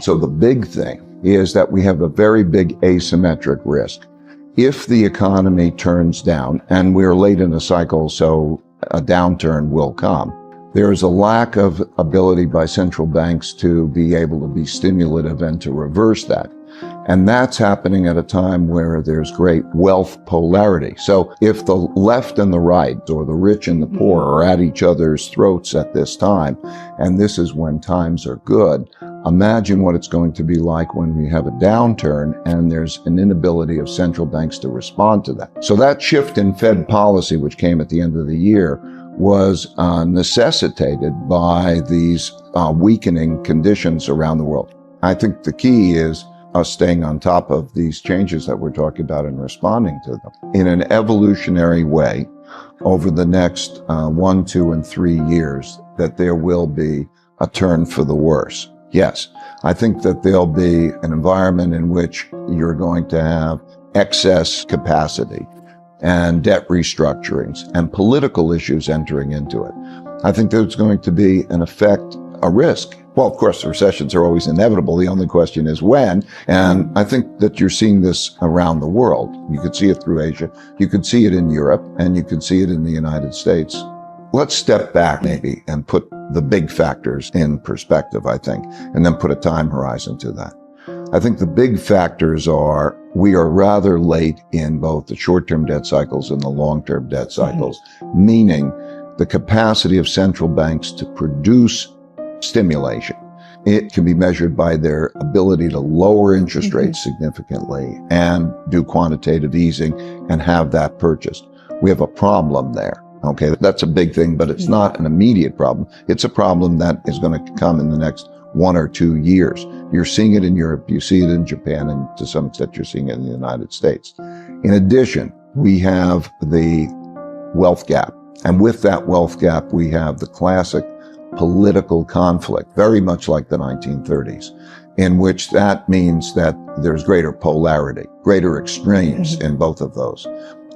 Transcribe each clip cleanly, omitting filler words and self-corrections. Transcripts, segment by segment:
So the big thing is that we have a very big asymmetric risk. If the economy turns down, and we're late in the cycle, so a downturn will come, there is a lack of ability by central banks to be able to be stimulative and to reverse that. And that's happening at a time where there's great wealth polarity. So if the left and the right, or the rich and the poor, are at each other's throats at this time, and this is when times are good, imagine what it's going to be like when we have a downturn and there's an inability of central banks to respond to that. So that shift in Fed policy, which came at the end of the year, was necessitated by these weakening conditions around the world. I think the key is us staying on top of these changes that we're talking about and responding to them in an evolutionary way over the next 1, 2, and 3 years, that there will be a turn for the worse. Yes, I think that there'll be an environment in which you're going to have excess capacity and debt restructurings and political issues entering into it. I think there's going to be an effect, a risk. Well, of course, recessions are always inevitable. The only question is when. And I think that you're seeing this around the world. You could see it through Asia. You could see it in Europe, and you could see it in the United States. Let's step back maybe and put the big factors in perspective, I think, and then put a time horizon to that. I think the big factors are we are rather late in both the short-term debt cycles and the long-term debt cycles, meaning the capacity of central banks to produce stimulation. It can be measured by their ability to lower interest rates significantly and do quantitative easing and have that purchased. We have a problem there. Okay, that's a big thing, but it's not an immediate problem. It's a problem that is going to come in the next 1 or 2 years. You're seeing it in Europe, you see it in Japan, and to some extent you're seeing it in the United States. In addition, we have the wealth gap. And with that wealth gap, we have the classic political conflict, very much like the 1930s, in which that means that there's greater polarity, greater extremes in both of those.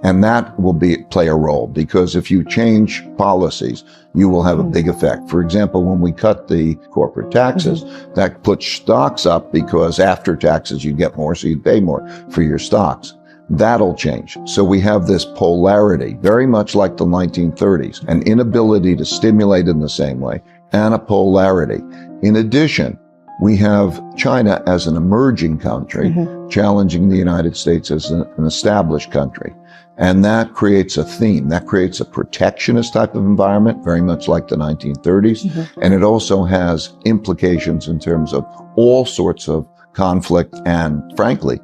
And that will play a role, because if you change policies, you will have a big effect. For example, when we cut the corporate taxes, that puts stocks up because after taxes you get more, so you pay more for your stocks. That'll change. So we have this polarity, very much like the 1930s, an inability to stimulate in the same way, and a polarity. In addition, we have China as an emerging country challenging the United States as an established country. And that creates a theme. That creates a protectionist type of environment, very much like the 1930s. And it also has implications in terms of all sorts of conflict and, frankly,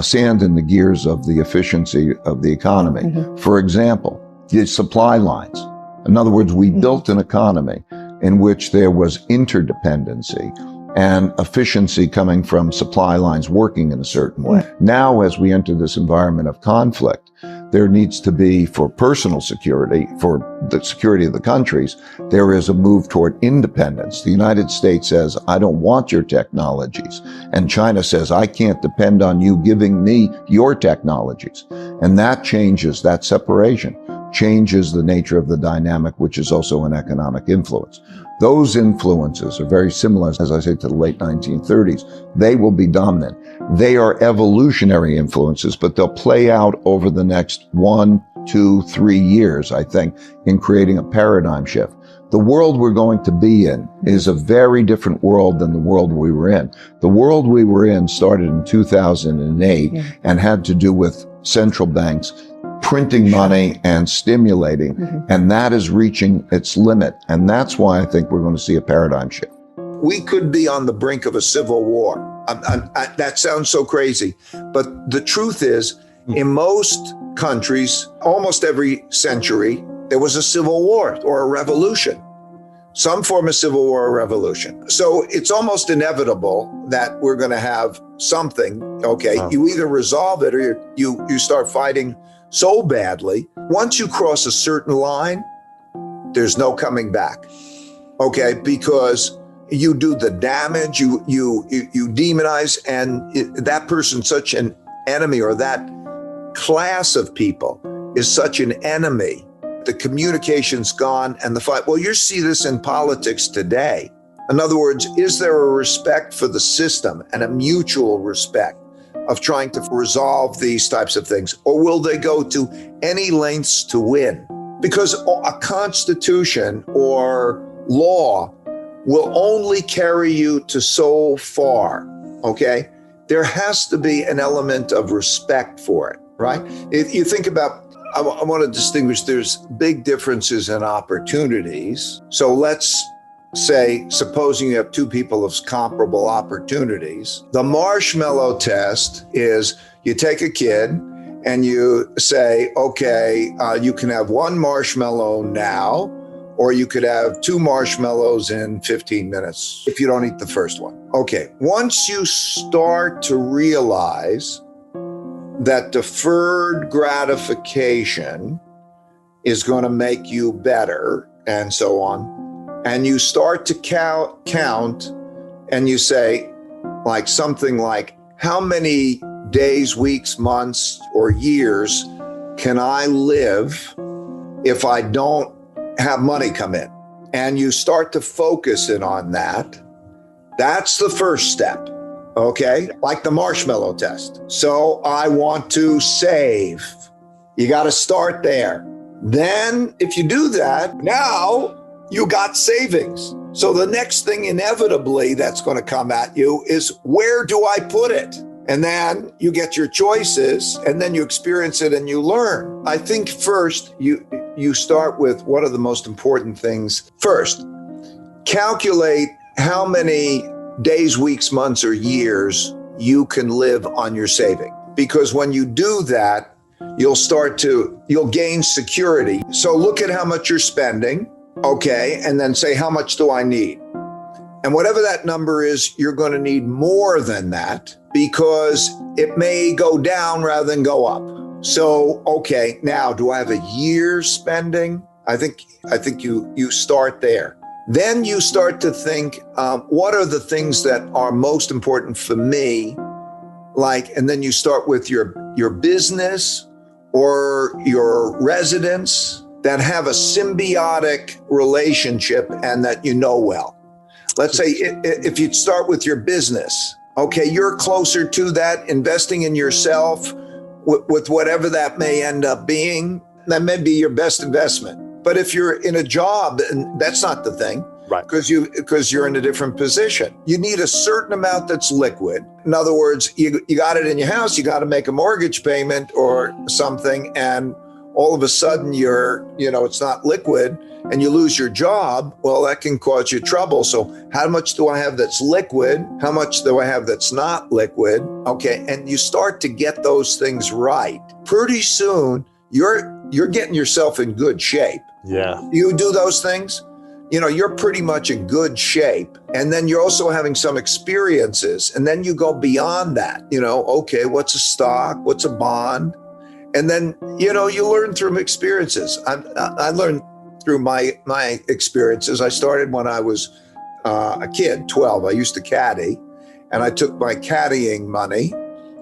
sand in the gears of the efficiency of the economy. For example, the supply lines. In other words, we built an economy in which there was interdependency and efficiency coming from supply lines working in a certain way. Now, as we enter this environment of conflict, there needs to be, for personal security, for the security of the countries, there is a move toward independence. The United States says, I don't want your technologies. And China says, I can't depend on you giving me your technologies. And that changes, that separation changes the nature of the dynamic, which is also an economic influence. Those influences are very similar, as I say, to the late 1930s. They will be dominant. They are evolutionary influences, but they'll play out over the next 1, 2, 3 years, I think, in creating a paradigm shift. The world we're going to be in is a very different world than the world we were in. The world we were in started in 2008 and had to do with central banks printing money and stimulating, and that is reaching its limit. And that's why I think we're going to see a paradigm shift. We could be on the brink of a civil war. That sounds so crazy, but the truth is, in most countries, almost every century, there was a civil war or a revolution, some form of civil war or revolution. So it's almost inevitable that we're going to have something. Okay, you either resolve it or you start fighting so badly. Once you cross a certain line, there's no coming back. Okay, because you do the damage, you demonize, and that person's such an enemy, or that class of people is such an enemy. The communication's gone and the fight. Well, you see this in politics today. In other words, is there a respect for the system and a mutual respect of trying to resolve these types of things? Or will they go to any lengths to win? Because a constitution or law will only carry you to so far, okay? There has to be an element of respect for it, right? If you think about, I want to distinguish, there's big differences in opportunities. So let's say, supposing you have two people of comparable opportunities, the marshmallow test is you take a kid and you say, okay, you can have one marshmallow now, or you could have two marshmallows in 15 minutes if you don't eat the first one. Okay, once you start to realize that deferred gratification is going to make you better and so on, and you start to count and you say like something like, how many days, weeks, months, or years can I live if I don't have money come in? And you start to focus in on that. That's the first step, okay? Like the marshmallow test. So I want to save. You got to start there. Then if you do that, now you got savings. So the next thing inevitably that's going to come at you is, where do I put it? And then you get your choices, and then you experience it and you learn. I think first you start with what are the most important things. First, calculate how many days, weeks, months, or years you can live on your saving. Because when you do that, you'll gain security. So look at how much you're spending, okay, and then say, how much do I need? And whatever that number is, you're going to need more than that, because it may go down rather than go up. So, okay, now do I have a year's spending? I think you start there. Then you start to think, what are the things that are most important for me? And then you start with your business or your residence that have a symbiotic relationship and that you know well. Let's say if you start with your business, okay, you're closer to that, investing in yourself with whatever that may end up being, that may be your best investment. But if you're in a job, and that's not the thing, right? Because you're in a different position. You need a certain amount that's liquid. In other words, you got it in your house, you got to make a mortgage payment or something, and all of a sudden it's not liquid and you lose your job. Well, that can cause you trouble. So how much do I have that's liquid? How much do I have that's not liquid? Okay. And you start to get those things right. Pretty soon you're getting yourself in good shape. Yeah. You do those things, you're pretty much in good shape. And then you're also having some experiences. And then you go beyond that, okay, what's a stock? What's a bond? And then, you learn through experiences. I learned through my experiences. I started when I was a kid, 12. I used to caddy, and I took my caddying money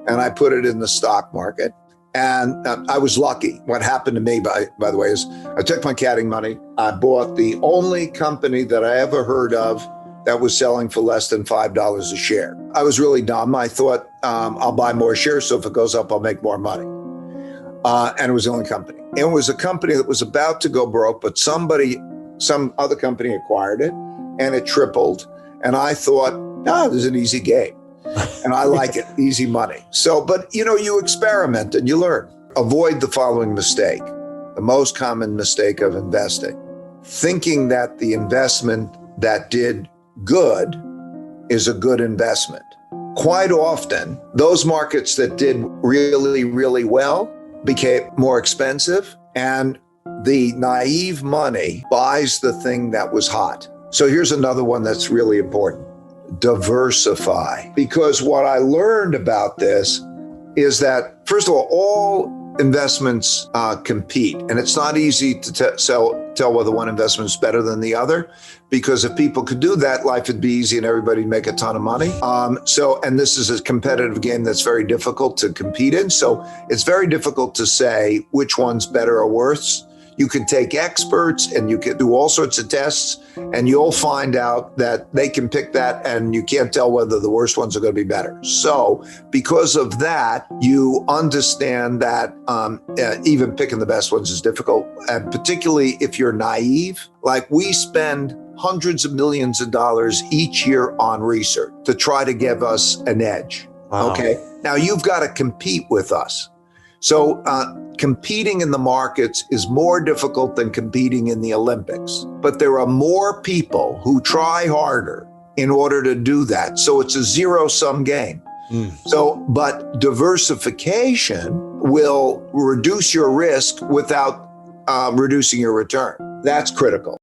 and I put it in the stock market. And I was lucky. What happened to me, by the way, is I took my caddying money. I bought the only company that I ever heard of that was selling for less than $5 a share. I was really dumb. I thought I'll buy more shares, so if it goes up, I'll make more money. And it was the only company. It was a company that was about to go broke, but some other company acquired it and it tripled. And I thought, this is an easy game. And I like it, easy money. So, but you experiment and you learn. Avoid the following mistake, the most common mistake of investing: thinking that the investment that did good is a good investment. Quite often, those markets that did really, really well became more expensive, and the naive money buys the thing that was hot. So here's another one that's really important. Diversify. Because what I learned about this is that, first of all investments compete, and it's not easy to tell whether one investment is better than the other, because if people could do that, life would be easy and everybody'd make a ton of money. And this is a competitive game that's very difficult to compete in. So it's very difficult to say which one's better or worse. You can take experts and you can do all sorts of tests, and you'll find out that they can pick that, and you can't tell whether the worst ones are going to be better. So because of that, you understand that even picking the best ones is difficult, and particularly if you're naive. Like, we spend hundreds of millions of dollars each year on research to try to give us an edge. Wow. Okay. Now you've got to compete with us. So competing in the markets is more difficult than competing in the Olympics. But there are more people who try harder in order to do that. So it's a zero-sum game. But diversification will reduce your risk without reducing your return. That's critical.